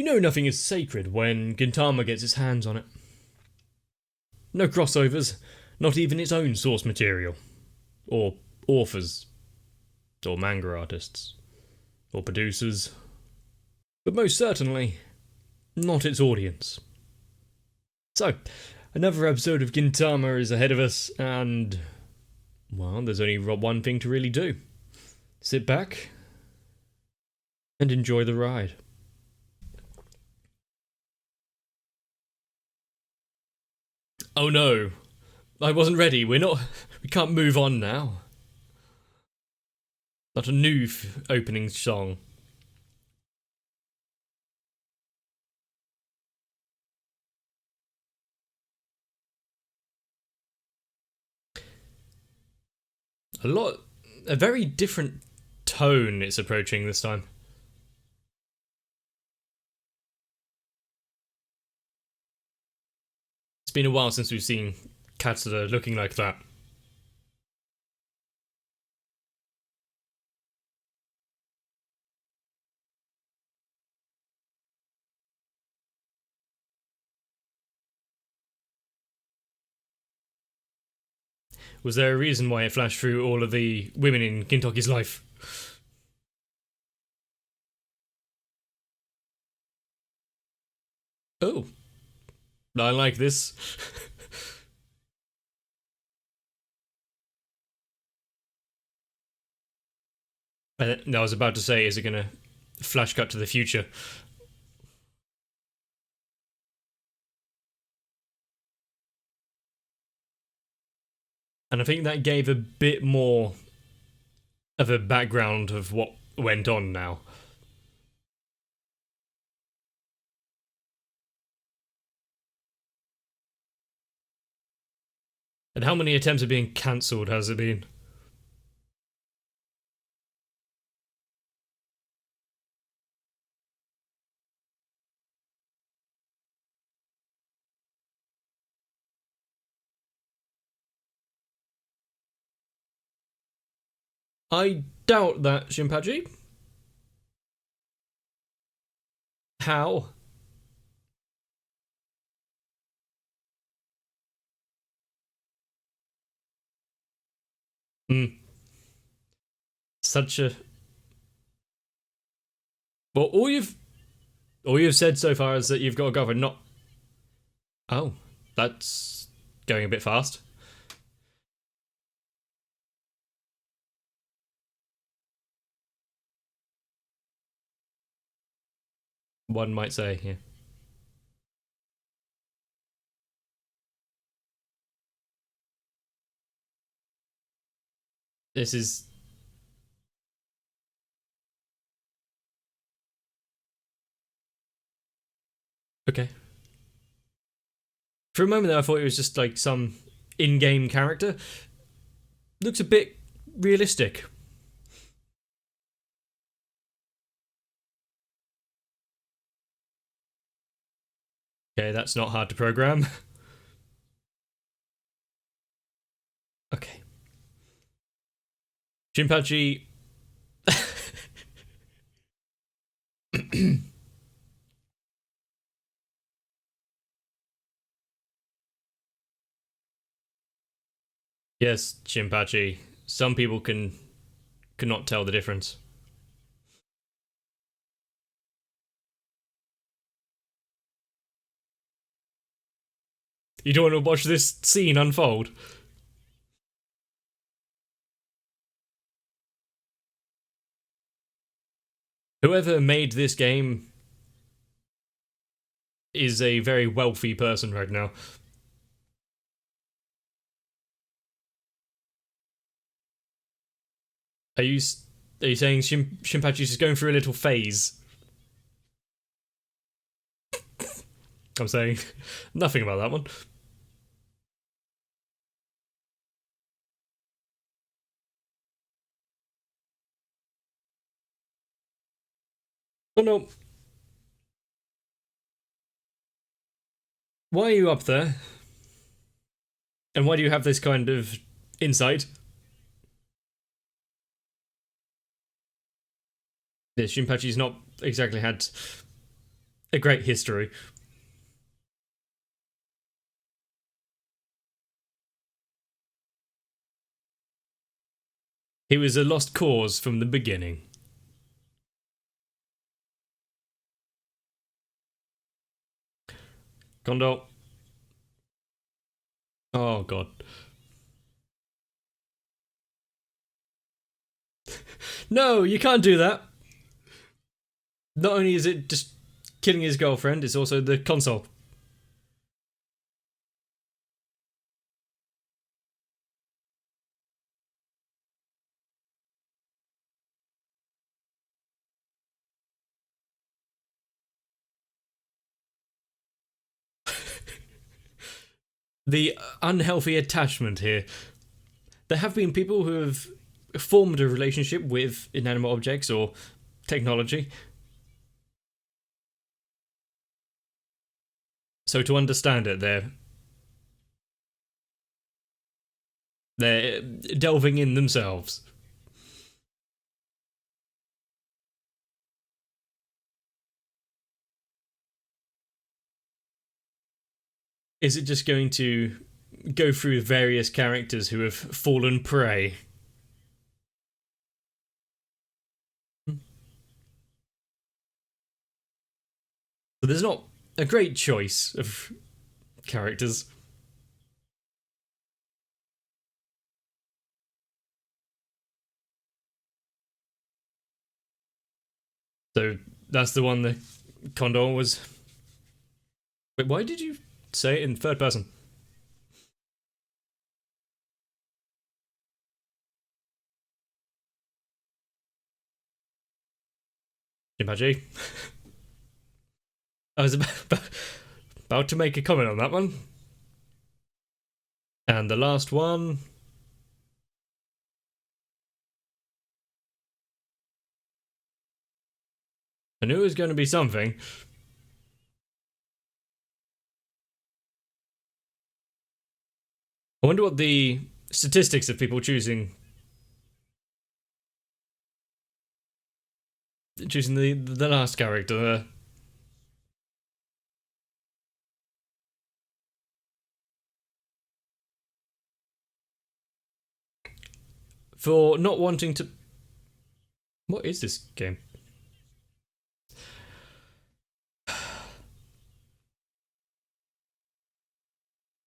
know nothing is sacred when Gintama gets its hands on it. No crossovers, not even its own source material. Or authors. Or manga artists. Or producers. But most certainly, not its audience. So, another episode of Gintama is ahead of us, and well, there's only one thing to really do. Sit back and enjoy the ride. Oh no, I wasn't ready. We can't move on now. Not a new opening song. A very different tone it's approaching this time. It's been a while since we've seen Katsura looking like that. Was there a reason why it flashed through all of the women in Gintoki's life? Oh. I like this. I was about to say, is it gonna flash cut to the future? And I think that gave a bit more of a background of what went on now. And how many attempts of being cancelled has it been? I doubt that, Shinpachi. How? Hmm. Such a... Well, all you've said so far is that you've got a girlfriend, not... Oh, that's going a bit fast. One might say, yeah. This is... Okay. For a moment there I thought it was just like some in-game character. Looks a bit realistic. Okay, that's not hard to program. Okay. Shinpachi... Yes, Shinpachi. Some people cannot tell the difference. You don't want to watch this scene unfold? Whoever made this game is a very wealthy person right now. Are you saying Shinpachi's just going through a little phase? I'm saying nothing about that one. Oh no. Why are you up there? And why do you have this kind of insight? This Shinpachi's not exactly had A great history. He was a lost cause from the beginning. Condor. Oh god. No, you can't do that. Not only is it just killing his girlfriend, it's also the console. The unhealthy attachment here. There have been people who have formed a relationship with inanimate objects or technology. So to understand it, they're delving in themselves. Is it just going to go through various characters who have fallen prey? So there's not a great choice of characters. So that's the one that Condor was. Wait, why did you say it in third person? Imagie. I was about to make a comment on that one. And the last one. I knew it was going to be something. I wonder what the statistics of people choosing the last character. For not wanting to. What is this game?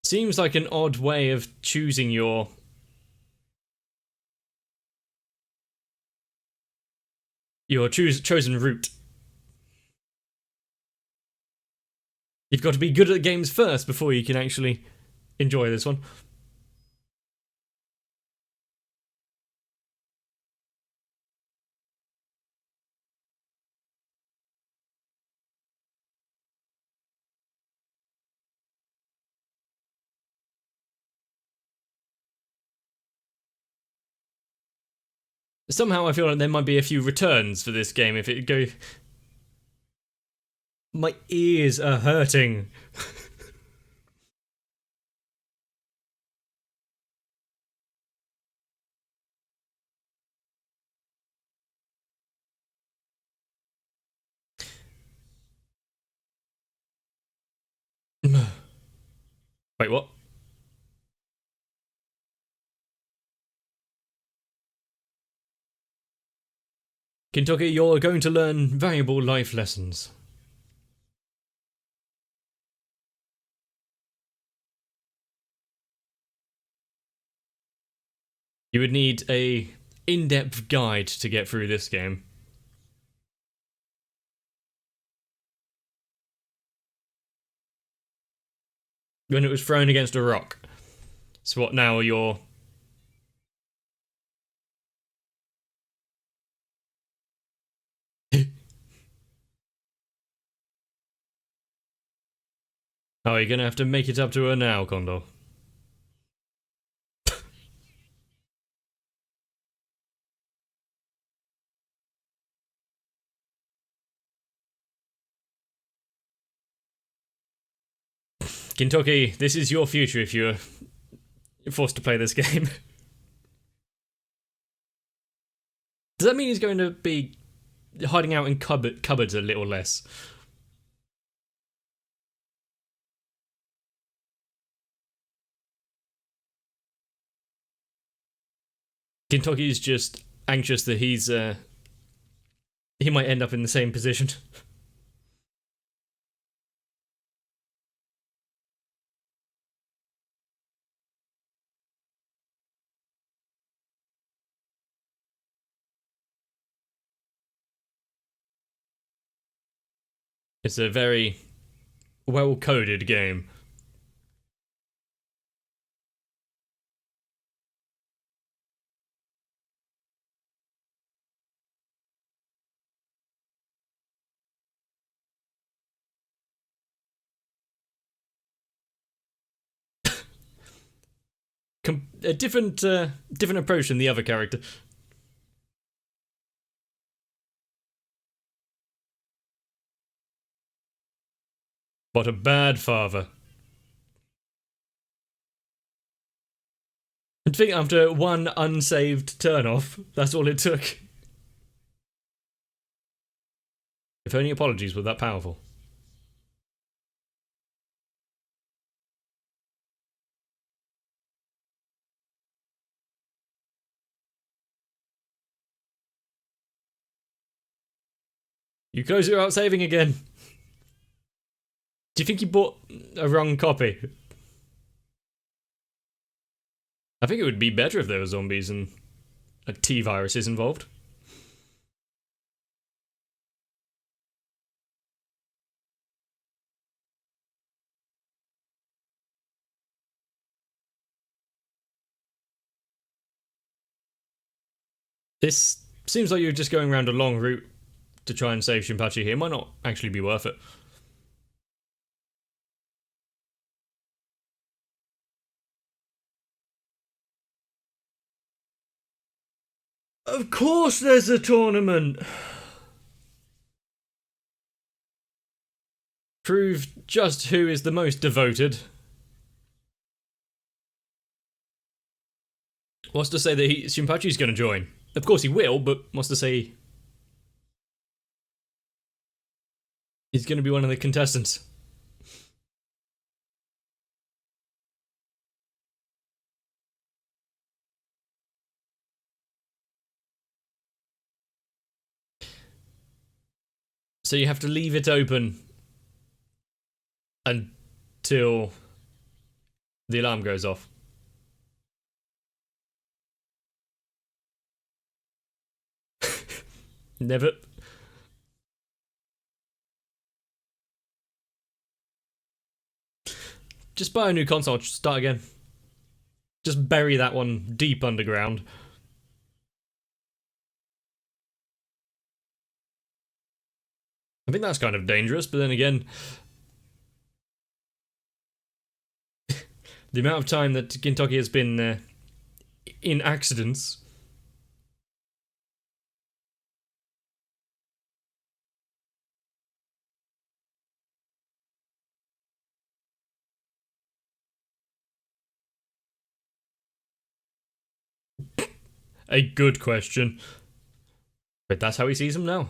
Seems like an odd way of choosing your chosen route. You've got to be good at the games first before you can actually enjoy this one. Somehow I feel like there might be a few returns for this game if it go. My ears are hurting. Wait, what? Kentucky, you're going to learn valuable life lessons. You would need a in-depth guide to get through this game. When it was thrown against a rock. So what now are your... Oh, you're gonna have to make it up to her now, Condor. Kentucky, this is your future if you're forced to play this game. Does that mean he's going to be hiding out in cupboards a little less? Gintoki is just anxious that he might end up in the same position. It's a very well coded game. A different approach than the other character. What a bad father. I think after one unsaved turn-off, that's all it took. If only apologies were that powerful. You close it out saving again. Do you think you bought a wrong copy? I think it would be better if there were zombies and T-viruses involved. This seems like you're just going around a long route to try and save Shinpachi here. It might not actually be worth it. Of course there's a tournament! Prove just who is the most devoted. What's to say that Shinpachi's going to join? Of course he will, but what's to say he's going to be one of the contestants? So you have to leave it open until the alarm goes off. Never. Just buy a new console, start again. Just bury that one deep underground. I think that's kind of dangerous, but then again, the amount of time that Gintoki has been in accidents. A good question. But that's how he sees them now.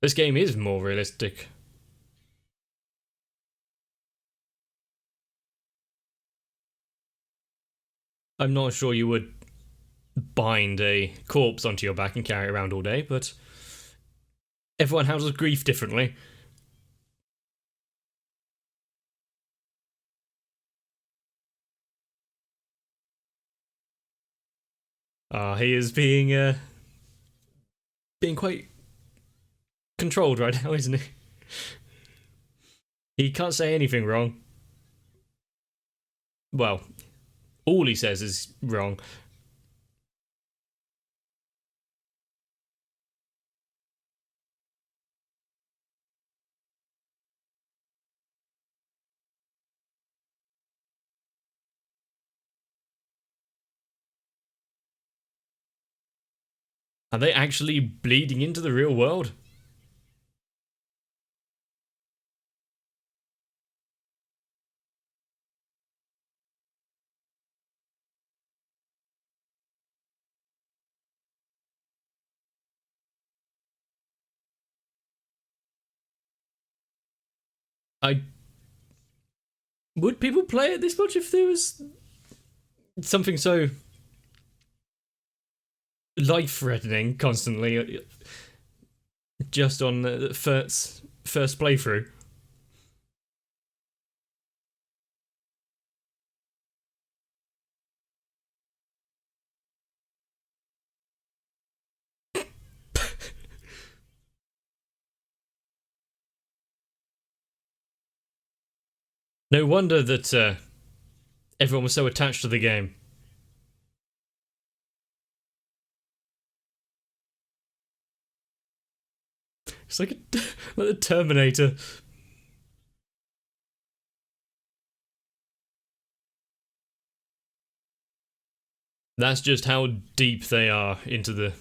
This game is more realistic. I'm not sure you would bind a corpse onto your back and carry it around all day, but everyone handles grief differently. He is being quite controlled right now, isn't he? He can't say anything wrong. Well, all he says is wrong. Are they actually bleeding into the real world? I would people play it this much if there was something so life-threatening constantly, just on the first playthrough. No wonder that everyone was so attached to the game. It's like like the Terminator. That's just how deep they are into the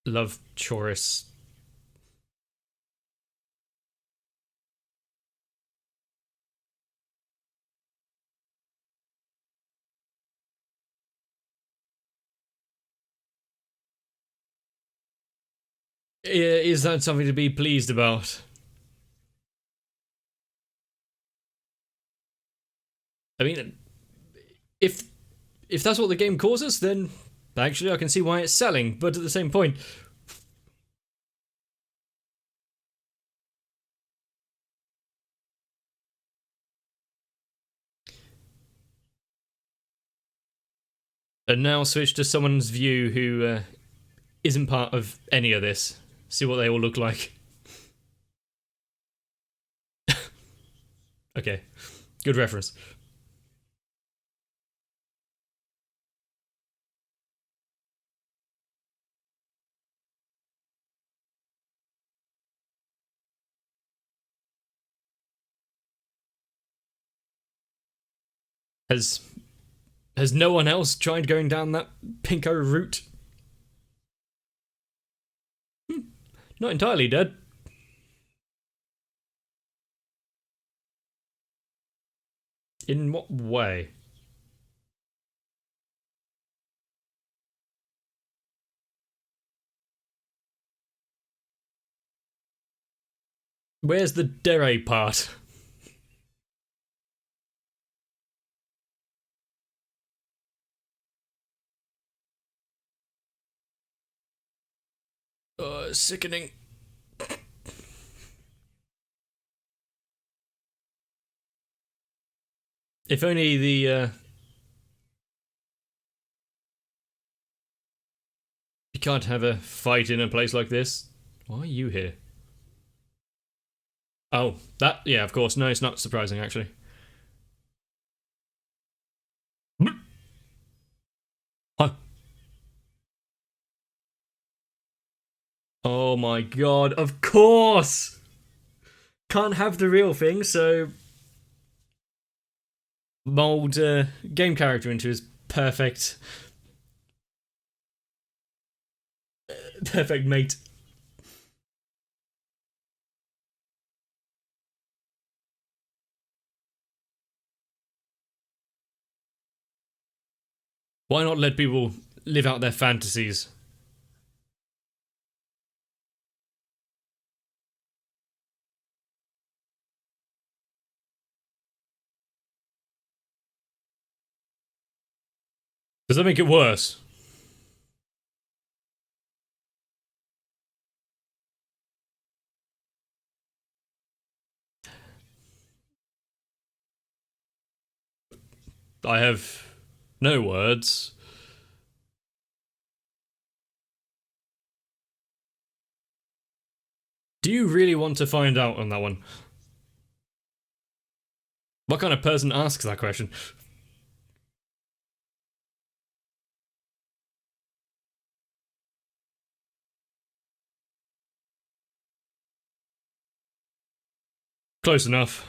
love chorus. Is that something to be pleased about? I mean, if if that's what the game causes, then actually I can see why it's selling. But at the same point, and now switch to someone's view who isn't part of any of this. See what they all look like. Okay, good reference. Has has no one else tried going down that pinko route? Not entirely dead. In what way? Where's the dere part? Sickening. If only the you can't have a fight in a place like this. Why are you here? Oh, that, yeah, of course. No, it's not surprising, actually. Huh. Oh my god, of course! Can't have the real thing, so mold game character into his perfect mate. Why not let people live out their fantasies? Does that make it worse? I have no words. Do you really want to find out on that one? What kind of person asks that question? Close enough.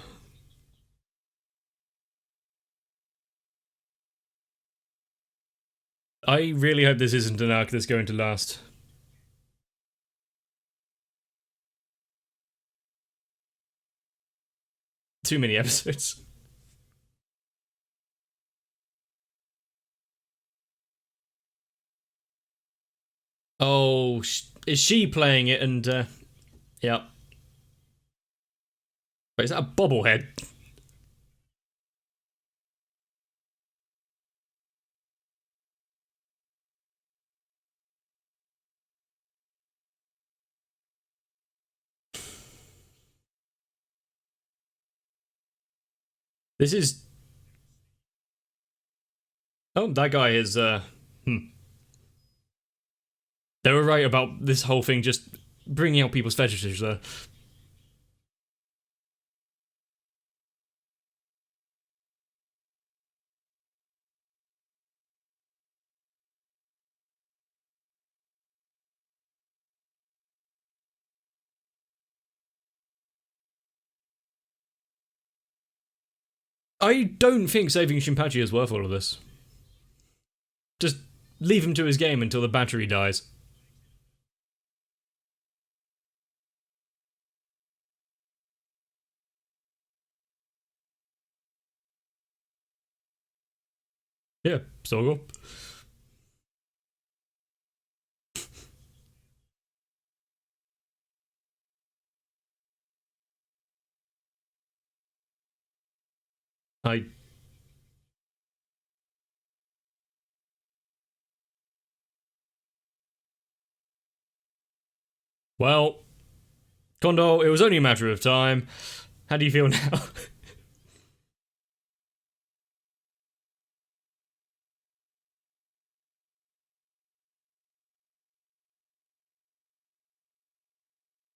I really hope this isn't an arc that's going to last too many episodes. Oh, is she playing it? And yeah. Wait, is that a bobblehead? This is... Oh, that guy is, They were right about this whole thing just bringing out people's fetishes, though. I don't think saving Shinpachi is worth all of this. Just leave him to his game until the battery dies. Yeah, Soggle. I... Well, Kondo, it was only a matter of time. How do you feel now?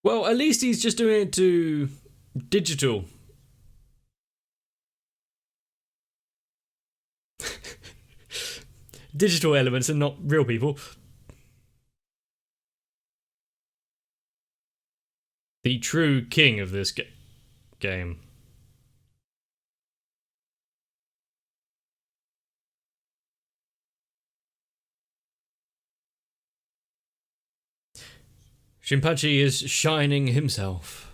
Well, at least he's just doing it to digital. Digital elements and not real people. The true king of this game. Shinpachi is shining himself.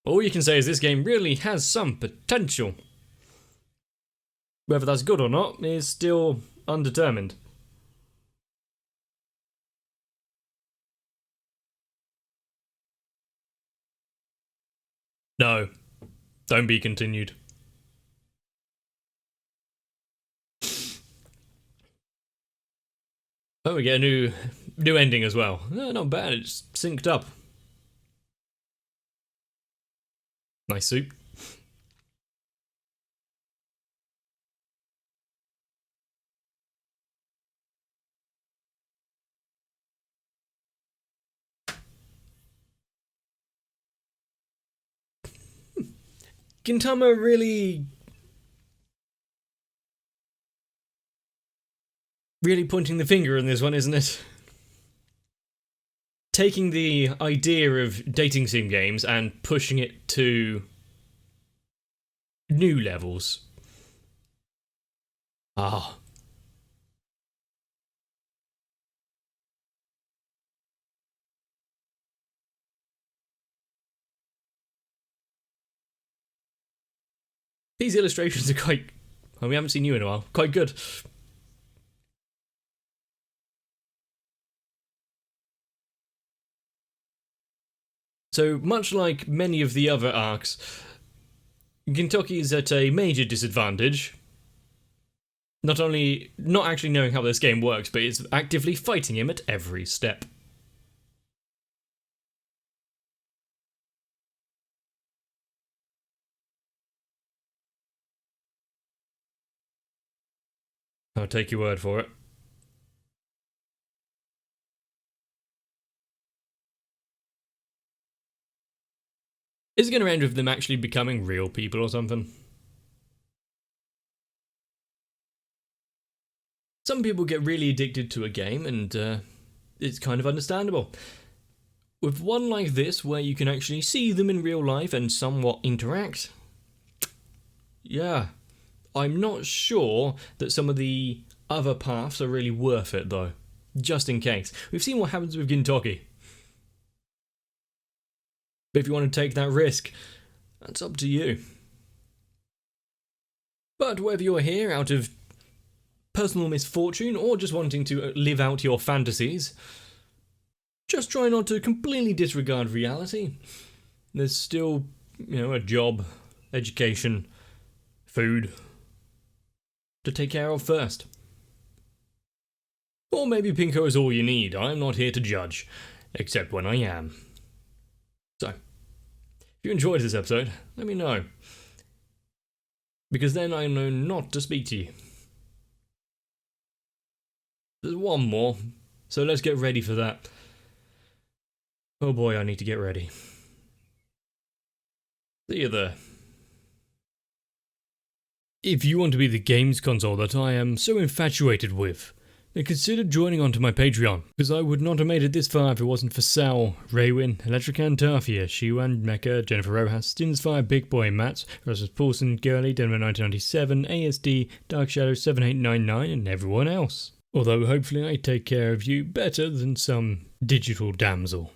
All you can say is this game really has some potential. Whether that's good or not is still undetermined. No, don't be continued. Oh, we get a new ending as well. No, not bad, it's synced up. Nice soup. Gintama really pointing the finger in this one, isn't it? Taking the idea of dating sim games and pushing it to new levels. Ah. These illustrations are quite... Well, we haven't seen you in a while. Quite good. So, much like many of the other arcs, Gintoki is at a major disadvantage. Not only not actually knowing how this game works, but is actively fighting him at every step. I'll take your word for it. Is it going to end with them actually becoming real people or something? Some people get really addicted to a game, and it's kind of understandable. With one like this, where you can actually see them in real life and somewhat interact, yeah, I'm not sure that some of the other paths are really worth it, though. Just in case. We've seen what happens with Gintoki. But if you want to take that risk, that's up to you. But whether you're here out of personal misfortune or just wanting to live out your fantasies, just try not to completely disregard reality. There's still, a job, education, food to take care of first. Or maybe Pinko is all you need. I'm not here to judge, except when I am. So, if you enjoyed this episode, let me know. Because then I know not to speak to you. There's one more, so let's get ready for that. Oh boy, I need to get ready. See you there. If you want to be the games console that I am so infatuated with, then consider joining onto my Patreon, because I would not have made it this far if it wasn't for Sal, Raywin, Electrican, Tafia, Shiwan, Mecha, Jennifer Rojas, Stinsfire, Big Boy, Matt, Russell Paulson, Girly, Denver 1997, ASD, Dark Shadow 7899, and everyone else. Although hopefully I take care of you better than some digital damsel.